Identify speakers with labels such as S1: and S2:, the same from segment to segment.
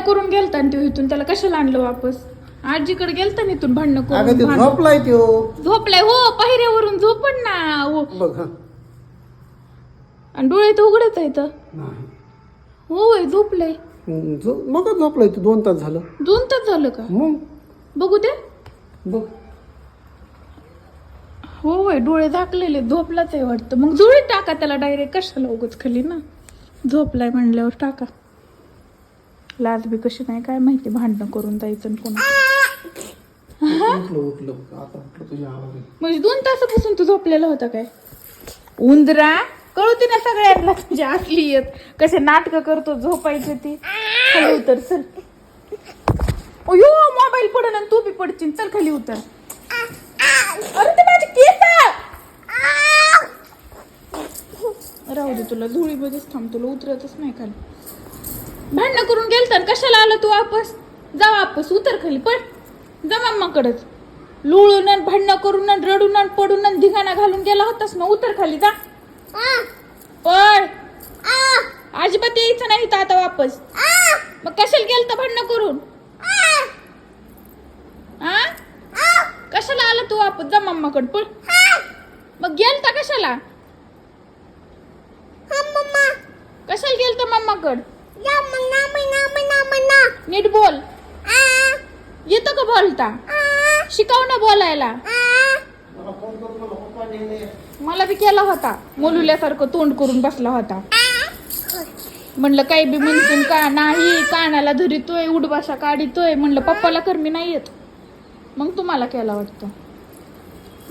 S1: करून गेलता आणि तो इथून त्याला कशाला आणलं वापस? आजीकडे गेलता ना इथून भांडणं
S2: अगं ते
S1: करून.
S2: झोपलाय त्यो
S1: झोपलाय हो, पायऱ्यावरून झोपण ना हो.
S2: बघ हा.
S1: आणि डोळे तर उघडत आहेत.
S2: नाही
S1: होय झोपलंय.
S2: मग झोपलाय तू 2 तास झालं
S1: 2 तास झालं का?
S2: मग
S1: बघू दे.
S2: बघ
S1: होय डोळे झाकलेले, झोपलाच आहे वाटतं. मग जुळी टाका त्याला डायरेक्ट, कशाला उगच खाली ना. झोपलाय म्हणल्यावर टाका. लाज बी कशी नाही काय माहिती, भांडणं करून जायचं पुन्हा.
S2: उठलं उठलं आता उठलं तुझ्या आवाज.
S1: म्हणजे 2 तासापासून तू झोपलेला होता काय? उंदरा कळते ना सगळ्यांना तुझ्या असली येत कसे नाटक करतो झोपायचे ती. खाली उतर चल. अयो मोबाईल पडन आणि तू बी पडशील. चल खाली उतर. अरे ते माझे केस. राहू दे तुला धुळीमध्येच थांब, तुला उतरतच नाही खाली. भांडणं करून गेलता कशाला आला तू वापस? जा वापस, उतर खाली पड. जा मम्माकडच. लुळून आणि भांडणं करून आणि रडून आणि पडून आणि धिगाणा घालून गेला होतास ना, उतर खाली जा. पळ. अजिबात यायचं नाही तर आता वापस. मग कशाला गेलता भांडणं करून? कशाला आला तू वापस? जा मम्माकडे पळ. मग गेलता कशाला? कशाला गेलता मम्माकड? नीट बोल. येतं का बोलता? शिकव ना बोलायला. मला बी केला होता, मुलुल्यासारखं तोंड करून बसला होता. म्हणलं काही बी म्हणतील का नाही, कानाला धरितोय, उडबाशा काढितोय. म्हणलं पप्पाला कर, मी नाही येत. मग तुम्हाला केला वाटतं.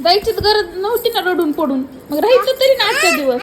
S1: जायचीच गरज नव्हती ना रडून पडून. मग राहायचं तरी ना आजचा दिवस.